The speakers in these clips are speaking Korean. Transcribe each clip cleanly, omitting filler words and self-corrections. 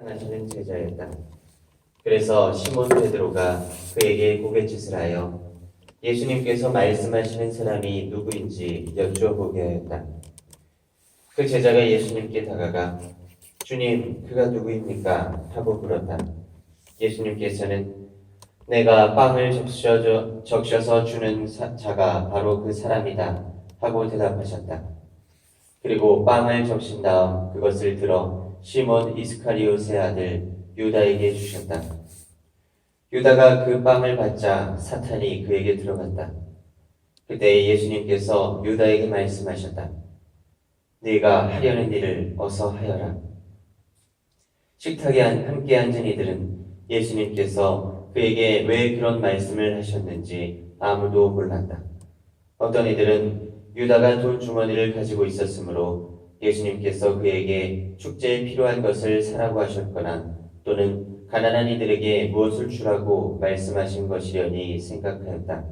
하시는 제자였다. 그래서 시몬 베드로가 그에게 고갯짓을 하여 예수님께서 말씀하시는 사람이 누구인지 여쭈어보게 하였다. 그 제자가 예수님께 다가가 주님, 그가 누구입니까? 하고 물었다. 예수님께서는 내가 빵을 적셔서 주는 자가 바로 그 사람이다 하고 대답하셨다. 그리고 빵을 적신 다음 그것을 들어 시몬 이스카리옷의 아들 유다에게 주셨다. 유다가 그 빵을 받자 사탄이 그에게 들어갔다. 그때 예수님께서 유다에게 말씀하셨다. 네가 하려는 일을 어서 하여라. 식탁에 함께 앉은 이들은 예수님께서 그에게 왜 그런 말씀을 하셨는지 아무도 몰랐다. 어떤 이들은 유다가 돈 주머니를 가지고 있었으므로 예수님께서 그에게 축제에 필요한 것을 사라고 하셨거나 또는 가난한 이들에게 무엇을 주라고 말씀하신 것이려니 생각하였다.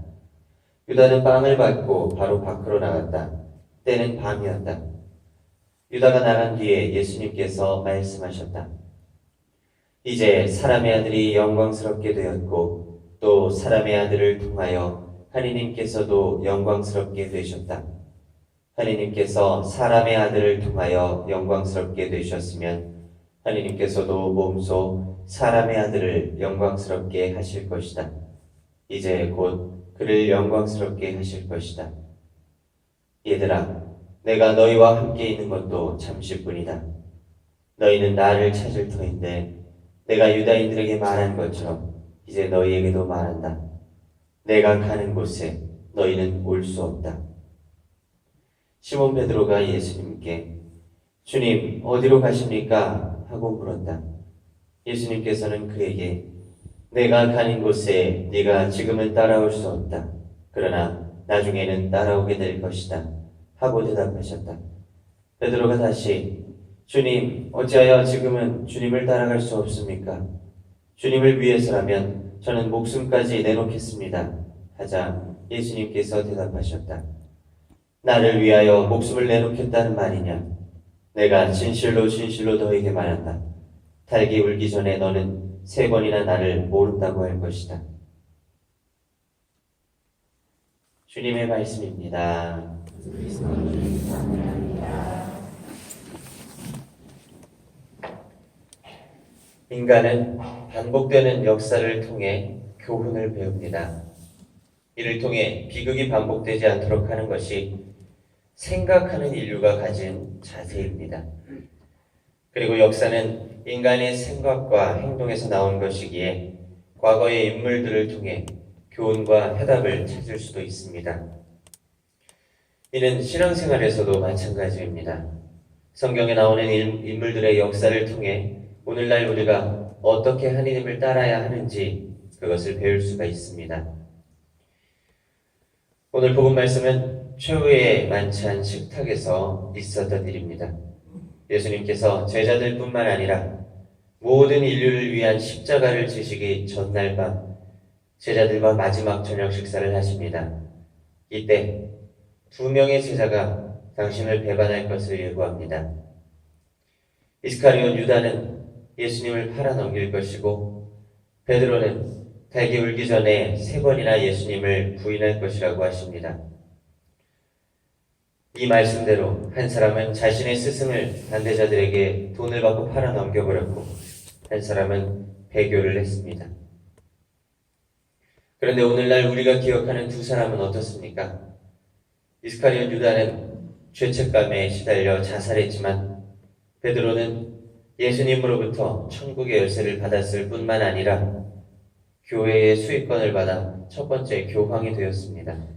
유다는 빵을 받고 바로 밖으로 나갔다. 때는 밤이었다. 유다가 나간 뒤에 예수님께서 말씀하셨다. 이제 사람의 아들이 영광스럽게 되었고 또 사람의 아들을 통하여 하느님께서도 영광스럽게 되셨다. 하느님께서 사람의 아들을 통하여 영광스럽게 되셨으면 하느님께서도 몸소 사람의 아들을 영광스럽게 하실 것이다. 이제 곧 그를 영광스럽게 하실 것이다. 얘들아, 내가 너희와 함께 있는 것도 잠시뿐이다. 너희는 나를 찾을 터인데 내가 유다인들에게 말한 것처럼 이제 너희에게도 말한다. 내가 가는 곳에 너희는 올 수 없다. 시몬 베드로가 예수님께 주님 어디로 가십니까? 하고 물었다. 예수님께서는 그에게 내가 가는 곳에 네가 지금은 따라올 수 없다. 그러나 나중에는 따라오게 될 것이다. 하고 대답하셨다. 베드로가 다시 주님 어찌하여 지금은 주님을 따라갈 수 없습니까? 주님을 위해서라면 저는 목숨까지 내놓겠습니다. 하자 예수님께서 대답하셨다. 나를 위하여 목숨을 내놓겠다는 말이냐? 내가 진실로 진실로 너에게 말한다. 닭이 울기 전에 너는 3번이나 나를 모른다고 할 것이다. 주님의 말씀입니다. 인간은 반복되는 역사를 통해 교훈을 배웁니다. 이를 통해 비극이 반복되지 않도록 하는 것이 생각하는 인류가 가진 자세입니다. 그리고 역사는 인간의 생각과 행동에서 나온 것이기에 과거의 인물들을 통해 교훈과 해답을 찾을 수도 있습니다. 이는 신앙생활에서도 마찬가지입니다. 성경에 나오는 인물들의 역사를 통해 오늘날 우리가 어떻게 하느님을 따라야 하는지 그것을 배울 수가 있습니다. 오늘 복음 말씀은 최후의 만찬 식탁에서 있었던 일입니다. 예수님께서 제자들뿐만 아니라 모든 인류를 위한 십자가를 지시기 전날 밤 제자들과 마지막 저녁 식사를 하십니다. 이때 2명의 제자가 당신을 배반할 것을 예고합니다. 이스카리온 유다는 예수님을 팔아넘길 것이고 베드로는 닭이 울기 전에 3번이나 예수님을 부인할 것이라고 하십니다. 이 말씀대로 한 사람은 자신의 스승을 반대자들에게 돈을 받고 팔아넘겨버렸고 한 사람은 배교를 했습니다. 그런데 오늘날 우리가 기억하는 2 사람은 어떻습니까? 이스카리온 유다는 죄책감에 시달려 자살했지만 베드로는 예수님으로부터 천국의 열쇠를 받았을 뿐만 아니라 교회의 수익권을 받아 첫 번째 교황이 되었습니다.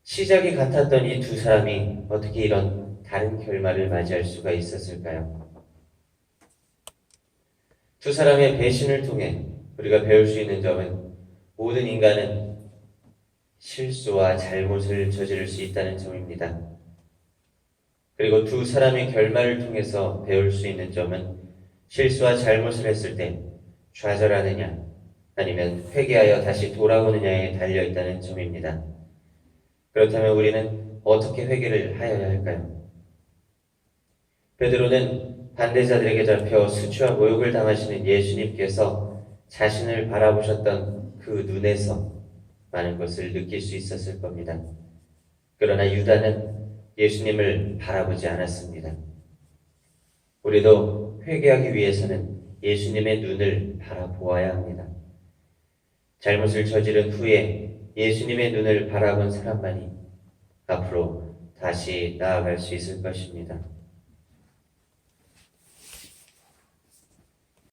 시작이 같았던 이 2 사람이 어떻게 이런 다른 결말을 맞이할 수가 있었을까요? 2 사람의 배신을 통해 우리가 배울 수 있는 점은 모든 인간은 실수와 잘못을 저지를 수 있다는 점입니다. 그리고 2 사람의 결말을 통해서 배울 수 있는 점은 실수와 잘못을 했을 때 좌절하느냐 아니면 회개하여 다시 돌아오느냐에 달려있다는 점입니다. 그렇다면 우리는 어떻게 회개를 하여야 할까요? 베드로는 반대자들에게 잡혀 수치와 모욕을 당하시는 예수님께서 자신을 바라보셨던 그 눈에서 많은 것을 느낄 수 있었을 겁니다. 그러나 유다는 예수님을 바라보지 않았습니다. 우리도 회개하기 위해서는 예수님의 눈을 바라보아야 합니다. 잘못을 저지른 후에 예수님의 눈을 바라본 사람만이 앞으로 다시 나아갈 수 있을 것입니다.